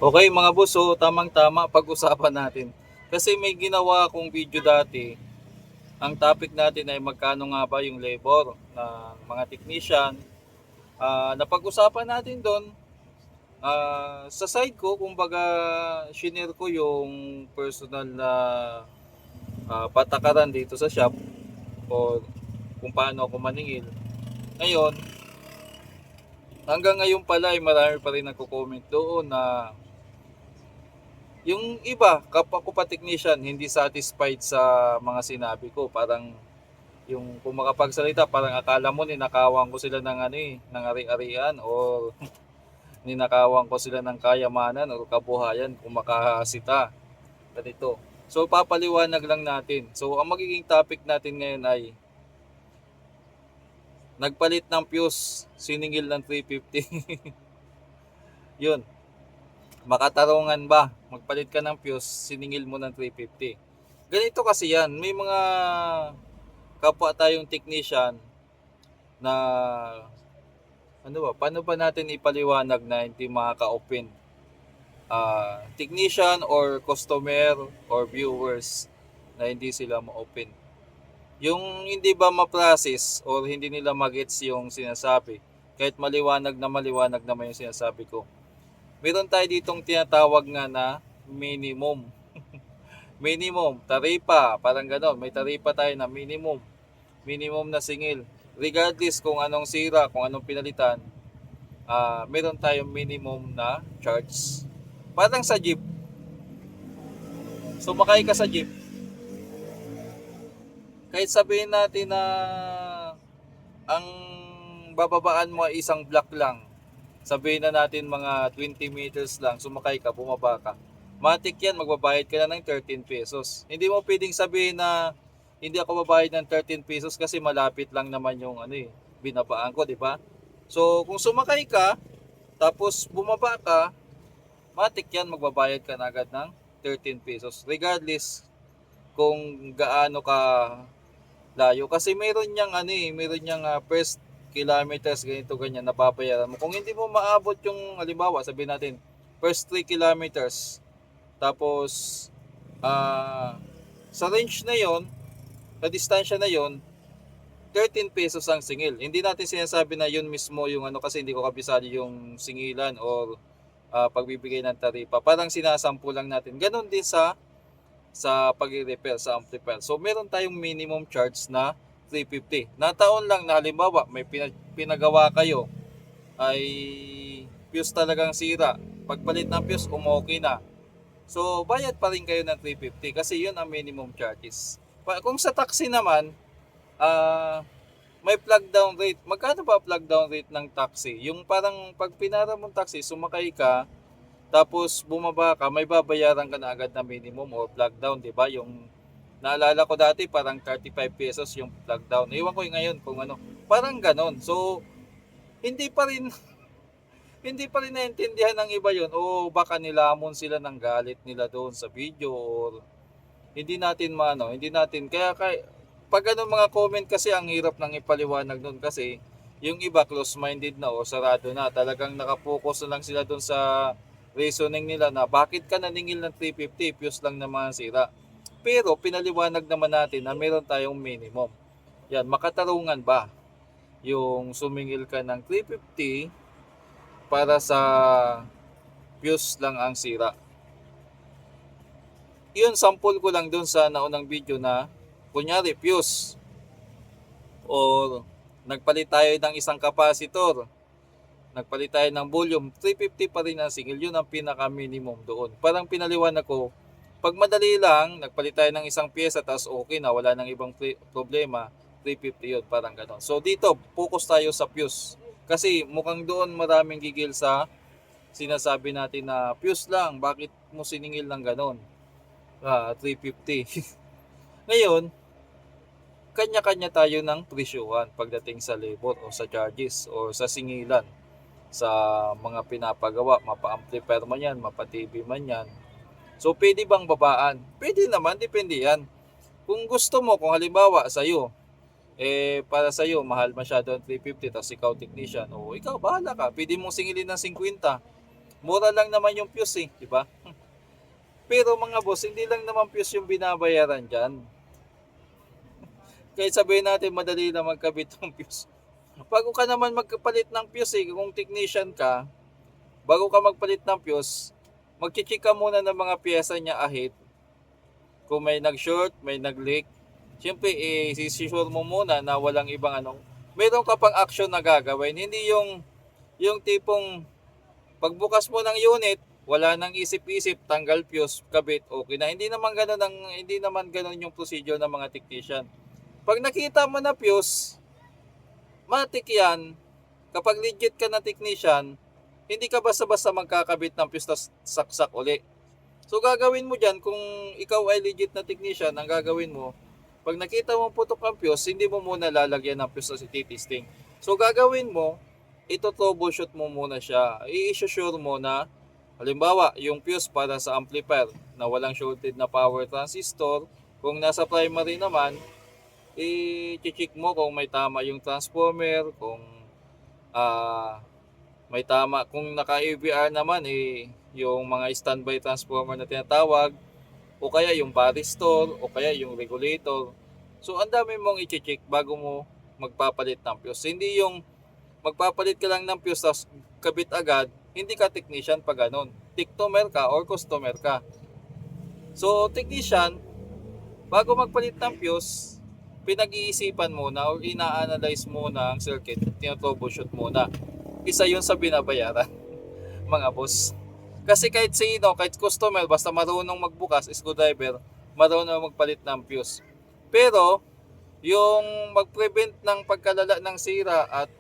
Okay mga boss, so tamang-tama pag-usapan natin. Kasi may ginawa akong video dati, ang topic natin ay magkano nga ba yung labor ng mga technician. Napag-usapan natin doon, sa side ko, kumbaga, shinare ko yung personal na patakaran dito sa shop o kung paano ako maningil. Ngayon, hanggang ngayon pala ay marami pa rin nagko-comment doon na yung iba, kapwa ko pa technician, hindi satisfied sa mga sinabi ko. Parang yung kung makapagsalita, parang akala mo ninakawan ko sila ng ano ng ari-arian o ninakawan ko sila ng kayamanan o kabuhayan kung makahasita. Ganito. So papaliwanag lang natin. So ang magiging topic natin ngayon ay nagpalit ng fuse, siningil ng 350. Yun. Makatarungan ba? Magpalit ka ng fuse, siningil mo ng 350. Ganito kasi yan. May mga kapwa tayong technician na ano ba, paano ba natin ipaliwanag na hindi makaka-open? Technician or customer or viewers na hindi sila ma-open. Yung hindi ba ma-process or hindi nila magets yung sinasabi, kahit maliwanag naman yung sinasabi ko. Meron tayo ditong tinatawag nga na minimum. Minimum, taripa, parang gano'n. May taripa tayo na minimum. Minimum na singil. Regardless kung anong sira, kung anong pinalitan, meron tayong minimum na charge. Parang sa jeep. Sumakay ka sa jeep, kahit sabihin natin na ang bababaan mo ay isang block lang, sabihin na natin mga 20 meters lang, sumakay ka, bumaba ka. Matik yan, magbabayad ka na ng 13 pesos. Hindi mo pwedeng sabihin na hindi ako babayad ng 13 pesos kasi malapit lang naman yung binabaan ko, di ba? So, kung sumakay ka, tapos bumaba ka, matik yan, magbabayad ka na agad ng 13 pesos. Regardless kung gaano ka layo. Kasi meron niyang first kilometers, ganito ganyan, nababayaran mo. Kung hindi mo maabot yung, halimbawa, sabihin natin, first 3 kilometers, tapos, sa range na yon, sa distansya na yon, 13 pesos ang singil. Hindi natin sinasabi na yun mismo yung kasi hindi ko kabisado yung singilan or pagbibigay ng taripa. Parang sinasampu lang natin. Ganon din sa pag-repair sa amplifier. So meron tayong minimum charge na 350. Nataon lang na halimbawa may pinagawa kayo ay fuse talagang sira. Pagpalit ng fuse, okay na. So bayad pa rin kayo ng 350 kasi yun ang minimum charges. Kung sa taxi naman, may plug down rate. Magkano ba plug down rate ng taxi? Yung parang pag pinara mong taxi, sumakay ka, tapos bumaba ka, may babayaran ka na agad na minimum o plug down, di ba? Yung naalala ko dati, parang 35 pesos yung plug down. Iwan ko yung ngayon kung ano. Parang ganon. So, hindi pa rin hindi pa rin naintindihan ng iba yon o baka nilamon sila ng galit nila doon sa video or hindi natin kaya pag ganun mga comment kasi ang hirap nang ipaliwanag doon kasi yung iba close-minded na o sarado na, talagang nakapokus na lang sila doon sa reasoning nila na bakit ka naningil ng 350, fuse lang naman sira. Pero pinaliwanag naman natin na meron tayong minimum. Yan, makatarungan ba yung sumingil ka ng 350 para sa fuse lang ang sira. Yun, sample ko lang dun sa naunang video na kunyari fuse or nagpalit tayo ng isang capacitor, nagpalit tayo ng volume, 350 pa rin ang singil. Yun ang pinaka minimum doon. Parang pinaliwanag ko, pag madali lang, nagpalit tayo ng isang pyesa tapos okay na, wala nang ibang problema, 350 yun, parang gano'n. So dito, focus tayo sa fuse. Kasi mukhang doon maraming gigil sa sinasabi natin na fuse lang, bakit mo siningil ng gano'n? 350. Ngayon, kanya-kanya tayo ng presyuhan pagdating sa labor o sa charges o sa singilan sa mga pinapagawa, mapa-amplifier man yan, mapa-TV man yan. So, pwede bang babaan? Pwede naman, depende yan. Kung gusto mo, kung halimbawa sa'yo, para sa'yo, mahal masyado ang 350, tapos ikaw technician, o ikaw, bahala ka. Pwede mong singilin ng 50. Mura lang naman yung fuse di ba? Pero mga boss, hindi lang naman fuse yung binabayaran dyan. Kahit sabihin natin madali na magkabit ng fuse. Bago ka naman magpalit ng fuse kung technician ka, bago ka magpalit ng fuse, magche-check ka muna ng mga pyesa niya ahead. Kung may nag-short, may nag-leak, siyempre sisure mo muna na walang ibang meron ka pang action na gagawin. Hindi yung tipong pagbukas mo ng unit, wala nang isip-isip, tanggal fuse, kabit, okay na. Hindi naman ganun yung procedure ng mga technician. Pag nakita mo na fuse, matik yan. Kapag legit ka na technician, hindi ka basta-basta magkakabit ng fuse tas saksak uli. So gagawin mo dyan, kung ikaw ay legit na technician, ang gagawin mo, pag nakita mo putok ang fuse, hindi mo muna lalagyan ng fuse sa titisting. So gagawin mo, ito troubleshoot mo muna siya. I-assure mo na, halimbawa, yung fuse para sa amplifier na walang shorted na power transistor, kung nasa primary naman, i-check mo kung may tama yung transformer, kung may tama, kung naka-AVR naman, yung mga standby transformer na tinatawag, o kaya yung varistor, o kaya yung regulator. So, ang dami mong i-check bago mo magpapalit ng fuse. Hindi yung magpapalit ka lang ng fuse tapos kabit agad, hindi ka technician pa ganun. Tiktomer ka or customer ka. So, technician, bago magpalit ng fuse, pinag-iisipan muna o ina-analyze muna ang circuit, tinotroubleshoot muna. Isa yun sa binabayaran, mga boss. Kasi kahit sino, kahit customer, basta marunong magbukas, screwdriver, marunong magpalit ng fuse. Pero, yung mag-prevent ng pagkalala ng sira at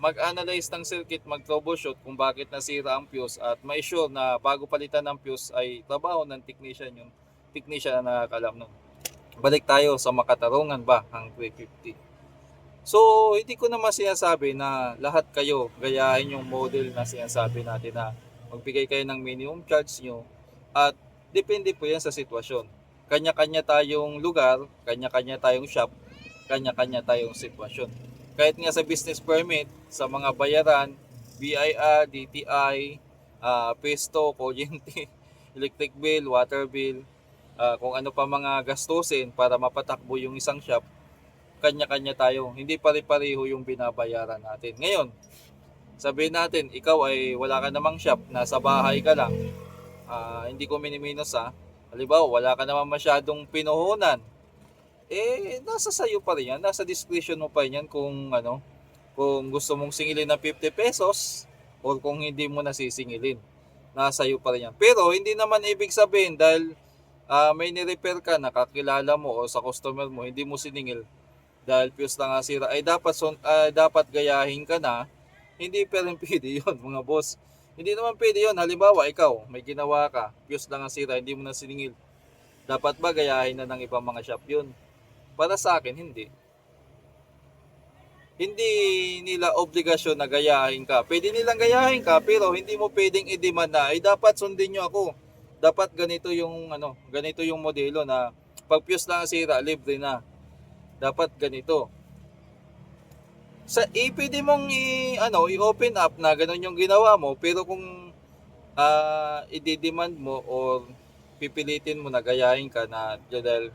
mag-analyze ng circuit, mag-troubleshoot kung bakit nasira ang fuse at ma-sure na bago palitan ng fuse ay trabaho ng technician, yung technician na nakakalam nun. Balik tayo sa makatarungan ba ang 350. So, hindi ko naman sinasabi na lahat kayo gayahin yung model na sinasabi natin na magbigay kayo ng minimum charge nyo at depende po yan sa sitwasyon. Kanya-kanya tayong lugar, kanya-kanya tayong shop, kanya-kanya tayong sitwasyon. Kahit nga sa business permit, sa mga bayaran, BIR, DTI, Pesto, kuryente, electric bill, water bill, kung ano pa mga gastusin para mapatakbo yung isang shop, kanya-kanya tayo. Hindi pare-pareho yung binabayaran natin. Ngayon, sabihin natin, ikaw ay wala ka namang shop, nasa bahay ka lang, hindi ko miniminos halimbawa, wala ka naman masyadong pinuhunan, nasa sayo pa rin yan, nasa discretion mo pa rin yan kung gusto mong singilin ng 50 pesos or kung hindi mo nasisingilin, nasa sayo pa rin yan. Pero hindi naman ibig sabihin dahil may ni-repair ka, nakakilala mo o sa customer mo, hindi mo siningil dahil fuse lang ang sira, ay dapat gayahin ka na. Hindi pa rin pwede yun, mga boss. Hindi naman pwede yun. Halimbawa, ikaw, may ginawa ka, fuse lang ang sira, hindi mo na siningil. Dapat ba gayahin na ng ibang mga shop yun? Para sa akin, hindi. Hindi nila obligasyon na gayahin ka. Pwede nilang gayahin ka, pero hindi mo pwedeng i-demand na, ay dapat sundin nyo ako. Dapat ganito yung modelo na pag fuse lang ang sira, libre na. Dapat ganito. Pwede mong i-open up na ganun yung ginawa mo, pero kung i-demand mo or pipilitin mo na gayahin ka na dahil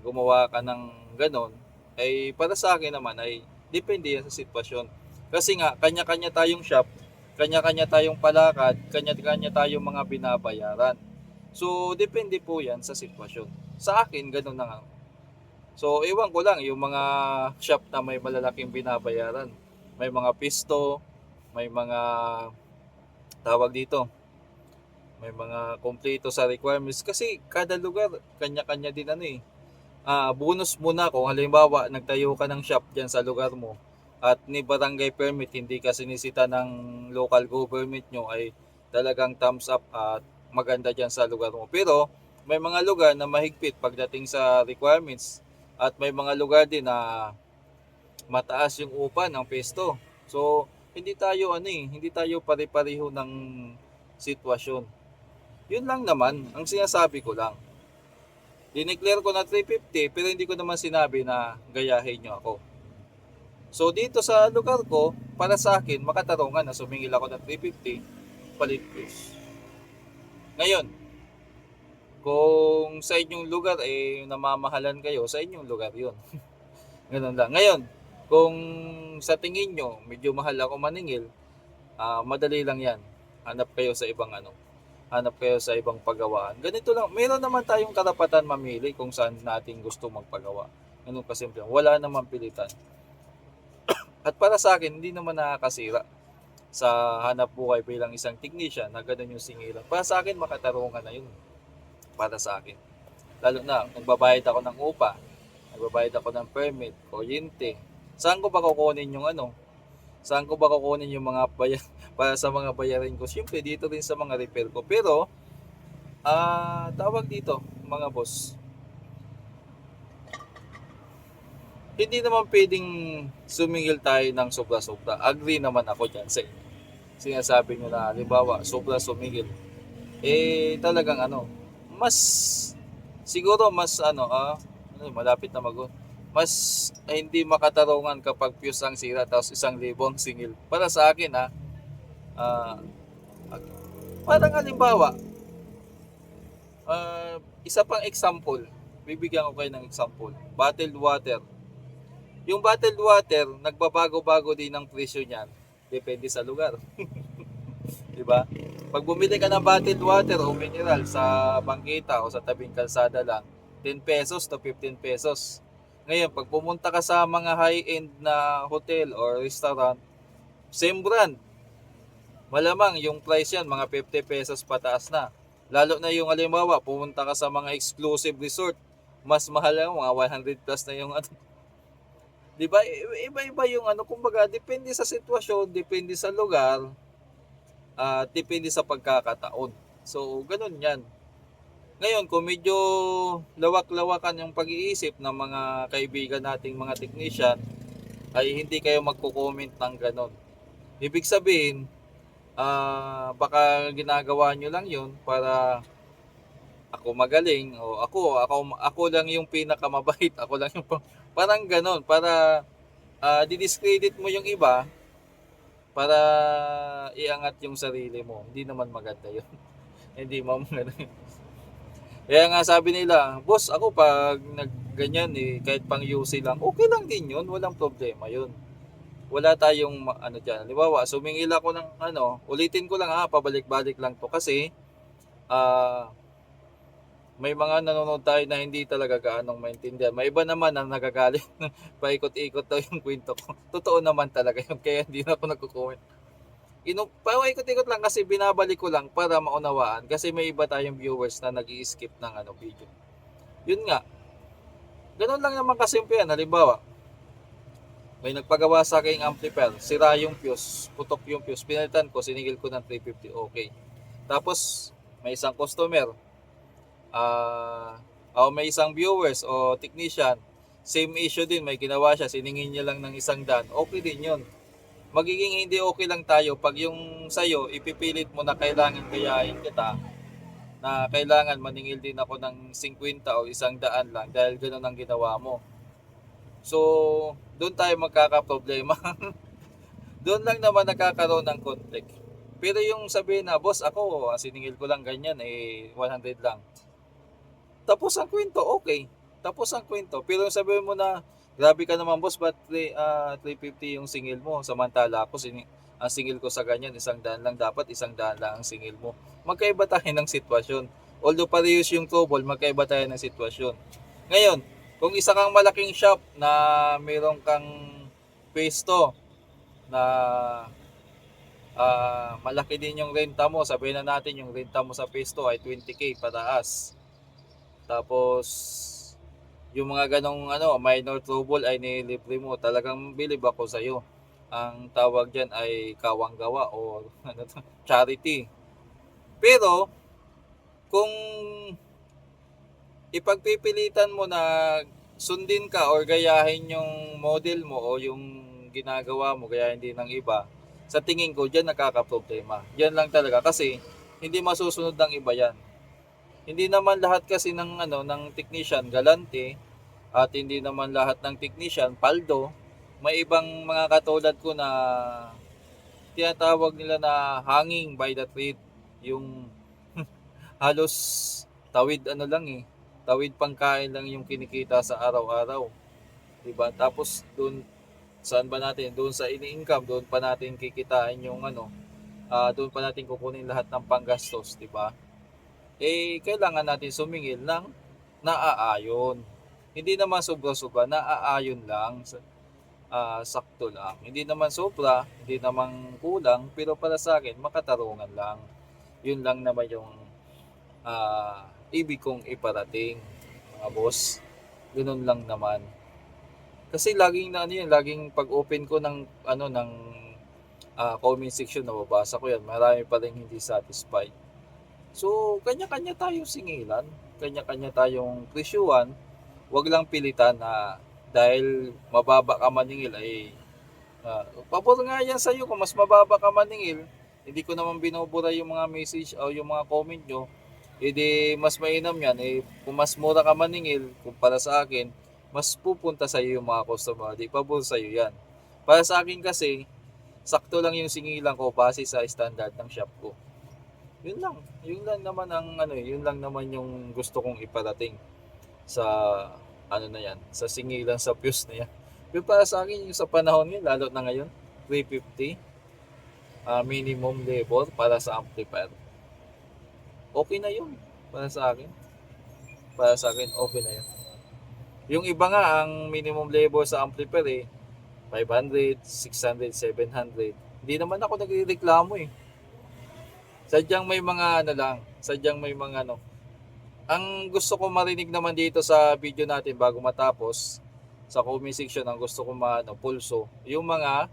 gumawa ka ng ganun, ay para sa akin naman ay depende yan sa sitwasyon. Kasi nga, kanya-kanya tayong shop, kanya-kanya tayong palakad, kanya-kanya tayong mga binabayaran. So, depende po yan sa sitwasyon. Sa akin, ganun na nga. So, iwan ko lang, yung mga shop na may malalaking binabayaran, may mga pisto, may mga tawag dito, may mga kompleto sa requirements. Kasi kada lugar, kanya-kanya din bonus muna kung halimbawa nagtayo ka ng shop dyan sa lugar mo at ni barangay permit, hindi ka sinisita ng local government nyo, ay talagang thumbs up at maganda dyan sa lugar mo. Pero may mga lugar na mahigpit pagdating sa requirements at may mga lugar din na mataas yung upa ng pesto. So, hindi tayo pare-pareho ng sitwasyon. Yun lang naman, ang sinasabi ko lang. Dineclare ko na 350 pero hindi ko naman sinabi na gayahin nyo ako. So dito sa lugar ko, para sa akin, makatarungan na sumingil ako ng 350. palit fuse. Ngayon, kung sa inyong lugar namamahalan kayo, sa inyong lugar 'yon. Ganun lang. Ngayon, kung sa tingin nyo medyo mahal ako maningil, madali lang 'yan. Hanap kayo sa ibang hanap kayo sa ibang pagawaan. Ganito lang, meron naman tayong karapatan mamili kung saan natin gusto magpagawa. Ganun kasimple. Wala namang pilitan. At para sa akin, hindi naman nakakasira sa hanap buhay bilang isang technician na ganun yung singilan. Para sa akin, makatarungan na yun. Para sa akin. Lalo na, nagbabayad ako ng upa, nagbabayad ako ng permit, kuryente. Saan ko ba kukunin yung Saan ko ba kukunin yung mga para sa mga bayarin ko? Siyempre, dito rin sa mga repair ko. Pero, tawag dito, mga boss, hindi naman pwedeng sumingil tayo ng sobra-sobra. Agree naman ako dyan sa sinasabi nyo na, halimbawa, sobra sumingil. Talagang mas, siguro mas malapit na mas hindi makatarungan kapag fuse ang sira tapos 1,000 ang singil. Para sa akin parang halimbawa, isa pang example, bibigyan ko kayo ng example, bottled water. Yung bottled water, nagbabago-bago din ang presyo niyan. Depende sa lugar. Diba? Pag bumili ka ng bottled water o mineral sa bangkita o sa tabing kalsada lang, 10 pesos to 15 pesos. Ngayon, pag pumunta ka sa mga high-end na hotel or restaurant, same brand, malamang yung price yan, mga 50 pesos pataas na. Lalo na yung halimbawa, pumunta ka sa mga exclusive resort, mas mahal yan, mga 100 plus na yung Diba? Iba-iba yung kumbaga, depende sa sitwasyon, depende sa lugar, depende sa pagkakataon. So, ganun yan. Ngayon, kung medyo lawak-lawakan yung pag-iisip ng mga kaibigan nating mga technician, ay hindi kayo magko-comment ng ganun. Ibig sabihin, baka ginagawa nyo lang yun para ako magaling o ako lang yung pinakamabait, ako lang yung parang ganon, para didiscredit mo yung iba para iangat yung sarili mo. Hindi naman maganda yun. Hindi mo maganda yun. Kaya nga sabi nila, boss, ako pag nagganyan kahit pang UC lang, okay lang din yun, walang problema yun. Wala tayong dyan. Halimbawa, sumingil ako ng ulitin ko lang pabalik-balik lang to kasi may mga nanonood tayo na hindi talaga gaanong maintindihan. May iba naman na nagagalit. Paikot-ikot daw yung kwento ko. Totoo naman talaga yun. Kaya hindi na ako nagko-comment. Paikot-ikot lang kasi binabalik ko lang para maunawaan. Kasi may iba tayong viewers na nag-i-skip ng video. Yun nga. Ganun lang naman kasimple yan. Halimbawa, may nagpagawa sa aking amplifier. Sira yung fuse. Putok yung fuse. Pinalitan ko. Sinigil ko ng 350. Okay. Tapos, may isang customer. May isang viewers o technician, same issue din, may ginawa siya, siningin niya lang ng 100, okay din yun. Magiging hindi okay lang tayo pag yung sa'yo, ipipilit mo na kailangan gayahin kita, na kailangan maningil din ako ng 50 o 100 lang dahil ganoon ang ginawa mo. So, doon tayo magkakaproblema. Doon lang naman nakakaroon ng conflict. Pero yung sabihin na, boss, ako, siningil ko lang ganyan, 100 lang. Tapos ang kwento, okay. Tapos ang kwento. Pero sabihin mo na, grabe ka naman boss, ba't 350 yung singil mo? Samantala ako, ang singil ko sa ganyan, 100 lang. Dapat 100 lang ang singil mo. Magkaiba tayo ng sitwasyon. Although parehas yung trouble, magkaiba tayo ng sitwasyon. Ngayon, kung isa kang malaking shop na mayroon kang pwesto na malaki din yung renta mo, sabihin na natin yung renta mo sa pwesto ay 20k pataas. Tapos, yung mga ganong minor trouble ay nilibre mo. Talagang bilib ako sa iyo. Ang tawag diyan ay kawang gawa o charity. Pero, kung ipagpipilitan mo na sundin ka or gayahin yung model mo o yung ginagawa mo, gayahin din ng iba, sa tingin ko, diyan nakakaproblema. Diyan lang talaga kasi hindi masusunod ng iba yan. Hindi naman lahat kasi ng technician galante at hindi naman lahat ng technician paldo. May ibang mga katulad ko na tinatawag nila na hanging by the thread. Yung halos tawid ano lang eh. Tawid pangkain lang yung kinikita sa araw-araw. Diba? Tapos doon, saan ba natin? Doon sa ini-income, doon pa natin kikitain yung ano, doon pa natin kukunin lahat ng panggastos, diba? Eh, kailangan natin sumingil ng naaayon. Hindi naman sobra-sobra, naaayon lang. Sakto lang. Hindi naman sobra, hindi naman kulang, pero para sa akin, makatarungan lang. Yun lang naman yung ibig kong iparating, mga boss. Ganun lang naman. Kasi laging na ano yun, laging pag-open ko ng ano ng comment section, nababasa ko yan. Marami pa rin hindi satisfied. So, kanya-kanya tayong singilan, kanya-kanya tayong presyuhan. Huwag lang pilitan na dahil mababa ka maningil ay pabor nga yan sa'yo kung mas mababa ka maningil. Hindi ko naman binubura yung mga message o yung mga comment nyo. Hindi mas mainam yan. Kung mas mura ka maningil kumpara sa akin, mas pupunta sa'yo yung mga customer. Di pabor sa'yo yan. Para sa akin kasi, sakto lang yung singilan ko base sa standard ng shop ko. Yun lang. Yun lang naman ang yun lang naman yung gusto kong iparating sa na yan, sa singilan sa fuse na yan. Pero para sa akin yung sa panahon ngayon, lalo na ngayon, 350 minimum labor para sa amplifier. Okay na yun para sa akin. Para sa akin, okay na yun. Yung iba nga, ang minimum labor sa amplifier 500, 600, 700. Hindi naman ako nagrereklamo eh. Sadyang may mga sadyang may mga Ang gusto ko marinig naman dito sa video natin bago matapos, sa comment section, ang gusto ko pulso, yung mga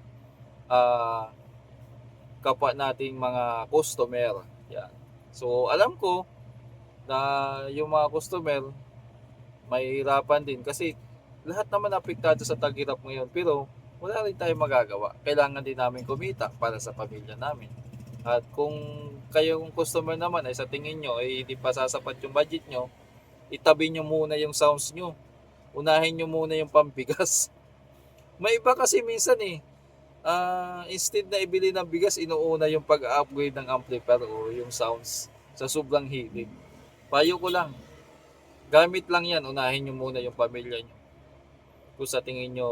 kapwa nating mga customer. Yan. So, alam ko na yung mga customer mahihirapan din kasi lahat naman apektado sa tag-hirap ngayon, pero wala rin tayong magagawa. Kailangan din namin kumita para sa pamilya namin. At kung kayong customer naman ay sa tingin nyo ay hindi pa sasapat yung budget nyo, itabi nyo muna yung sounds nyo. Unahin nyo muna yung pambigas. May iba kasi minsan instead na ibili ng bigas, inuuna yung pag-upgrade ng amplifier o yung sounds sa sobrang hilig. Payo ko lang, gamit lang yan, unahin nyo muna yung pamilya nyo. Kung sa tingin nyo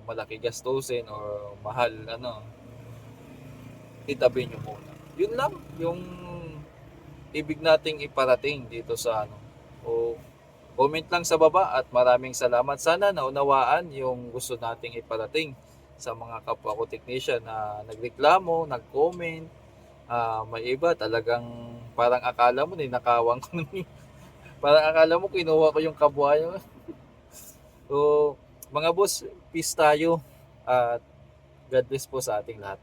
malaki gastusin or mahal, itabi nyo muna. Yun lang yung ibig nating iparating dito sa o comment lang sa baba at maraming salamat. Sana naunawaan yung gusto nating iparating sa mga kapwa ko technician na nagreklamo, nag-comment. May iba talagang parang akala mo ninakawang ko parang akala mo kinuha ko yung kabuhayan. So, mga boss, peace tayo at God bless po sa ating lahat.